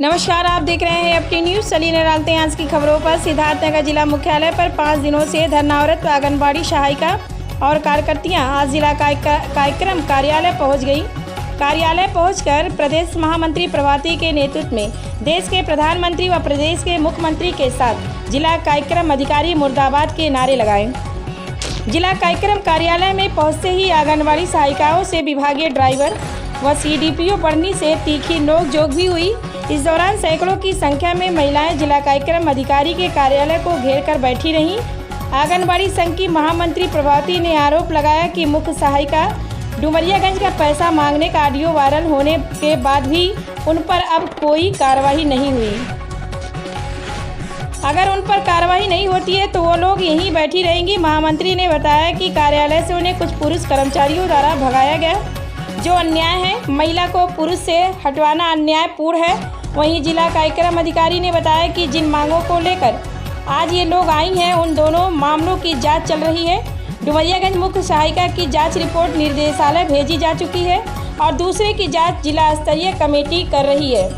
नमस्कार, आप देख रहे हैं अपनी न्यूज़। चलिए डालते हैं आज की खबरों पर। सिद्धार्थनगर जिला मुख्यालय पर 5 दिनों से धरनारत आंगनबाड़ी सहायिका और कार्यकर्तियां आज जिला कार्यक्रम कार्यालय पहुंच गई। कार्यालय पहुंचकर प्रदेश महामंत्री प्रभाती के नेतृत्व में देश के प्रधानमंत्री व प्रदेश के मुख्यमंत्री के साथ जिला कार्यक्रम अधिकारी मुर्दाबाद के नारे लगाए। जिला कार्यक्रम कार्यालय में पहुँचते ही आंगनबाड़ी सहायिकाओं से विभागीय ड्राइवर व CDPO बढ़नी से तीखी नोकझोंक भी हुई। इस दौरान सैकड़ों की संख्या में महिलाएं जिला कार्यक्रम अधिकारी के कार्यालय को घेर कर बैठी रहीं। आंगनबाड़ी संघ की महामंत्री प्रभाती ने आरोप लगाया कि मुख्य सहायिका डुमरियागंज का पैसा मांगने का ऑडियो वायरल होने के बाद भी उन पर अब कोई कार्रवाई नहीं हुई। अगर उन पर कार्रवाई नहीं होती है तो वो लोग यहीं बैठी रहेंगी। महामंत्री ने बताया कि कार्यालय से उन्हें कुछ पुरुष कर्मचारियों द्वारा भगाया गया, जो अन्याय है। महिला को पुरुष से हटवाना अन्यायपूर्ण है। वहीं जिला कार्यक्रम अधिकारी ने बताया कि जिन मांगों को लेकर आज ये लोग आई हैं, उन दोनों मामलों की जांच चल रही है। डुमरियागंज मुख्य सहायिका की जांच रिपोर्ट निर्देशालय भेजी जा चुकी है और दूसरे की जांच जिला स्तरीय कमेटी कर रही है।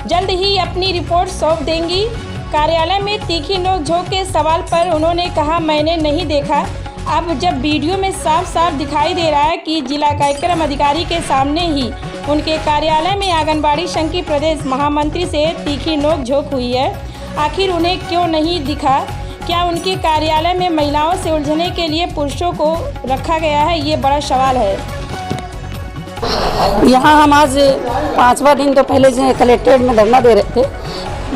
जल्द ही अपनी रिपोर्ट सौंप देंगी। कार्यालय में तीखी नोकझोंक के सवाल पर उन्होंने कहा, मैंने नहीं देखा। अब जब वीडियो में साफ साफ दिखाई दे रहा है कि जिला कार्यक्रम अधिकारी के सामने ही उनके कार्यालय में आंगनबाड़ी संघ की प्रदेश महामंत्री से तीखी नोकझोंक हुई है, आखिर उन्हें क्यों नहीं दिखा? क्या उनके कार्यालय में महिलाओं से उलझने के लिए पुरुषों को रखा गया है? ये बड़ा सवाल है। यहाँ हम आज 5वां दिन तो पहले से कलेक्ट्रेट में धरना दे रहे थे।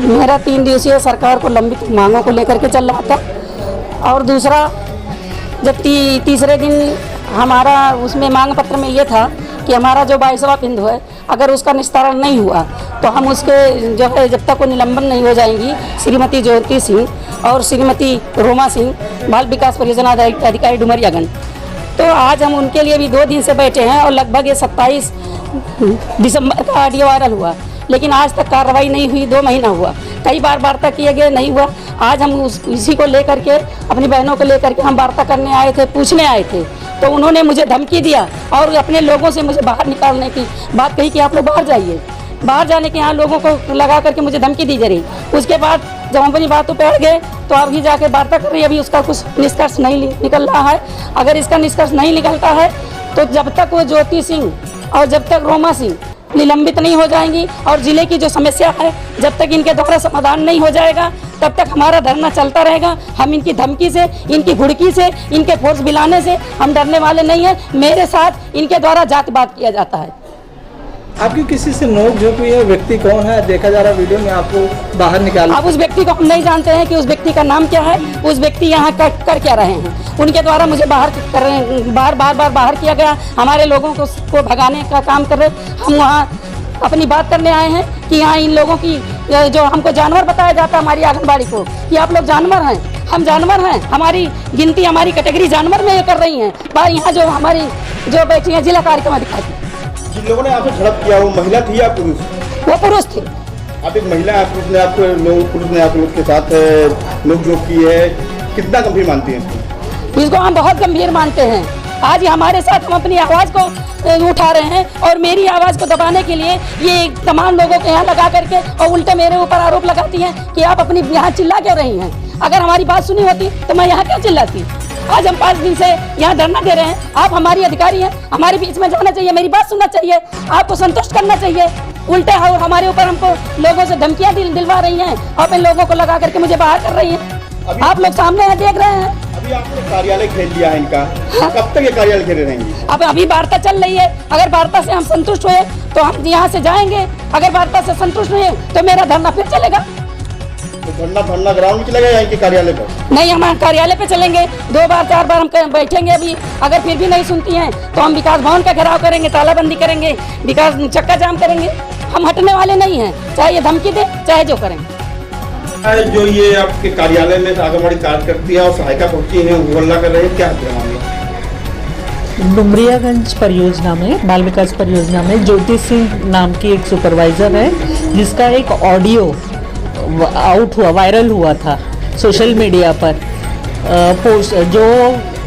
मेरा 3 दिवसीय सरकार को लंबित मांगों को लेकर के चल रहा था और दूसरा जब तीसरे दिन हमारा उसमें मांग पत्र में ये था कि हमारा जो 22वां बिंदु है, अगर उसका निस्तारण नहीं हुआ तो हम उसके जो है जब तक वो निलंबन नहीं हो जाएंगी श्रीमती ज्योति सिंह और श्रीमती रोमा सिंह, बाल विकास परियोजना अधिकारी डुमरियागंज, तो आज हम उनके लिए भी 2 दिन से बैठे हैं और लगभग ये 27 दिसंबर का ऑडियो वायरल हुआ, लेकिन आज तक कार्रवाई नहीं हुई। 2 महीना हुआ, कई बार वार्ता किए गए, नहीं हुआ। आज हम इसी को लेकर के अपनी बहनों को लेकर के हम वार्ता करने आए थे, पूछने आए थे, तो उन्होंने मुझे धमकी दिया और अपने लोगों से मुझे बाहर निकालने की बात कही कि आप लोग बाहर जाइए। बाहर जाने के यहाँ लोगों को लगा करके मुझे धमकी दी जा रही। उसके बाद जब हम अपनी बातों पर अड़ गए तो अभी जाके वार्ता कर रही है। अभी उसका कुछ निष्कर्ष नहीं निकल रहा है। अगर इसका निष्कर्ष नहीं निकलता है तो जब तक वो ज्योति सिंह और जब तक रोमा सिंह निलंबित नहीं हो जाएंगी और जिले की जो समस्या है जब तक इनके द्वारा समाधान नहीं हो जाएगा तब तक हमारा धरना चलता रहेगा। हम इनकी धमकी से, इनकी घुड़की से, इनके फोर्स बिलाने से हम डरने वाले नहीं हैं। मेरे साथ इनके द्वारा जातिवाद किया जाता है। आपकी किसी से नोकझोंक हुई है? व्यक्ति कौन है? देखा जा रहा वीडियो में आपको बाहर निकाल। अब उस व्यक्ति को हम नहीं जानते हैं कि उस व्यक्ति का नाम क्या है, उस व्यक्ति यहाँ कर क्या रहे हैं। उनके द्वारा मुझे बार बार किया गया। हमारे लोगों को भगाने का काम कर रहे। हम वहाँ अपनी बात करने आए हैं कि यहाँ इन लोगों की जो हमको जानवर बताया जाता है हमारी आंगनबाड़ी को कि आप लोग जानवर हैं, हम जानवर हैं, हमारी गिनती, हमारी कैटेगरी जानवर में ये कर रही हैं। भाई यहाँ जो हमारी जो बैठी हैं जिला कार्यक्रम अधिकारी, जिन लोगों ने आपसे झड़प किया वो महिला थी या पुरुष? वो पुरुष थे। आप एक महिला, पुरुष ने आप लोग के साथ नोकझोंक की है, कितना गंभीर मानती हैं इसको? हम बहुत गंभीर मानते हैं। आज हमारे साथ हम अपनी आवाज़ को उठा रहे हैं और मेरी आवाज़ को दबाने के लिए ये तमाम लोगों के यहाँ लगा करके और उल्टे मेरे ऊपर आरोप लगाती हैं कि आप अपनी यहाँ चिल्ला क्यों रही हैं। अगर हमारी बात सुनी होती तो मैं यहाँ क्यों चिल्लाती? आज हम 5 दिन से यहाँ धरना दे रहे हैं। आप हमारी अधिकारी हैं, हमारे बीच में जाना चाहिए, मेरी बात सुनना चाहिए, आपको संतुष्ट करना चाहिए। उल्टे हमारे ऊपर हमको लोगों से धमकियाँ दिलवा रही हैं और इन लोगों को लगा करके मुझे बाहर कर रही हैं। आप लोग सामने हैं, देख रहे हैं। अभी आपने कार्यालय घेर लिया है इनका, हाँ? कब तक ये कार्यालय घेरे रहेंगी? अब अभी वार्ता चल रही है। अगर वार्ता से हम संतुष्ट हुए तो हम यहाँ से जाएंगे। अगर वार्ता से संतुष्ट नहीं है तो मेरा धरना फिर चलेगा। तो धरना ग्राउंड में चलेगा या इनके कार्यालय पर? नहीं, हम कार्यालय पे चलेंगे। 2 बार 4 बार हम बैठेंगे। अभी अगर फिर भी नहीं सुनती हैं तो हम विकास भवन का घेराव करेंगे, तालाबंदी करेंगे, विकास चक्का जाम करेंगे। हम हटने वाले नहीं हैं, चाहे ये धमकी दे, चाहे जो करें। जो ये आपके कार्यालय में आंगनबाड़ी कार्यकर्तियां और सहायिका पहुंची हैं, वो हल्ला कर रहे हैं, क्या मामला? डुमरियागंज परियोजना में, बाल विकास परियोजना में ज्योति सिंह नाम की एक सुपरवाइज़र है जिसका एक ऑडियो आउट हुआ, वायरल हुआ था सोशल मीडिया पर। पोस्ट जो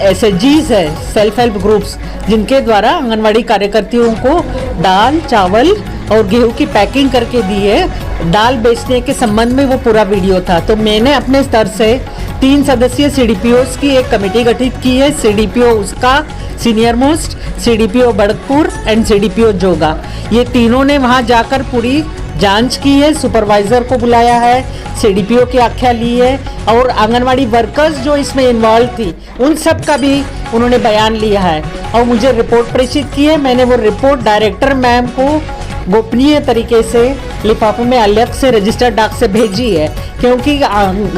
SHGs है, सेल्फ हेल्प ग्रुप्स, जिनके द्वारा आंगनवाड़ी कार्यकर्तियों को दाल, चावल और गेहूं की पैकिंग करके दी है, दाल बेचने के संबंध में वो पूरा वीडियो था। तो मैंने अपने स्तर से 3 सदस्यीय सीडीपीओस की एक कमेटी गठित की है। सीडीपीओ उसका senior most, CDPO Badakpur and CDPO Joga, ये तीनों ने वहाँ जाकर पूरी जांच की है। सुपरवाइजर को बुलाया है, सीडीपीओ की आख्या ली है और आंगनवाड़ी वर्कर्स जो इसमें इन्वॉल्व थी उन सब का भी उन्होंने बयान लिया है और मुझे रिपोर्ट प्रेषित की है। मैंने वो रिपोर्ट डायरेक्टर मैम को गोपनीय तरीके से लिफाफे में अलग से रजिस्टर्ड डाक से भेजी है, क्योंकि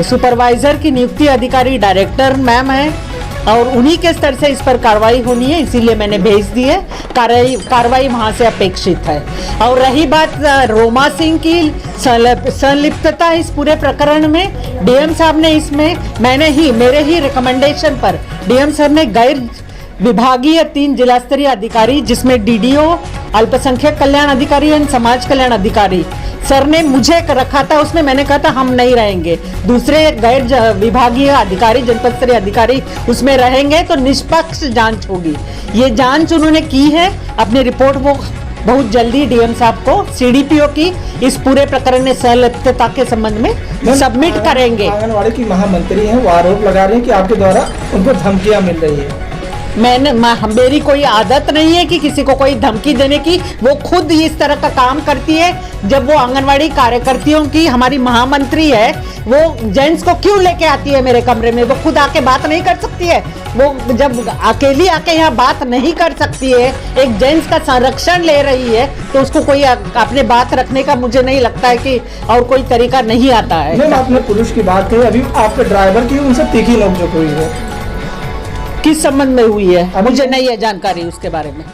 सुपरवाइजर की नियुक्ति अधिकारी डायरेक्टर मैम है और उन्हीं के स्तर से इस पर कार्रवाई होनी है, इसीलिए मैंने भेज दी है। कार्रवाई वहाँ से अपेक्षित है। और रही बात रोमा सिंह की संलिप्तता इस पूरे प्रकरण में, डीएम साहब ने इसमें मेरे ही रिकमेंडेशन पर डीएम सर ने गैर विभागीय 3 जिला स्तरीय अधिकारी, जिसमें डीडीओ, अल्पसंख्यक कल्याण अधिकारी एवं समाज कल्याण अधिकारी सर ने मुझे रखा था, उसमें मैंने कहा था हम नहीं रहेंगे, दूसरे गैर विभागीय अधिकारी, जनपद स्तरीय अधिकारी उसमें रहेंगे तो निष्पक्ष जांच होगी। ये जांच उन्होंने की है। अपनी रिपोर्ट वो बहुत जल्दी डीएम साहब को सीडीपीओ की इस पूरे प्रकरण में संलिप्तता के संबंध में सबमिट करेंगे। आंगनवाड़ी की महामंत्री हैं, वो आरोप लगा रही हैं कि आपके द्वारा उनको धमकियां मिल रही है। मेरी कोई आदत नहीं है कि किसी को कोई धमकी देने की। वो खुद इस तरह का काम करती है। जब वो आंगनवाड़ी कार्यकर्तियों की हमारी महामंत्री है, वो जेंट्स को क्यों लेके आती है मेरे कमरे में? वो खुद आके बात नहीं कर सकती है? वो जब अकेली आके यहाँ बात नहीं कर सकती है, एक जेंट्स का संरक्षण ले रही है, तो उसको कोई अपने बात रखने का मुझे नहीं लगता है कि और कोई तरीका नहीं आता है। मैम, आपने पुरुष की बात कही, अभी आपके ड्राइवर की उनसे तीखी नोकझोंक हुई है, किस संबंध में हुई है? मुझे नहीं है जानकारी उसके बारे में।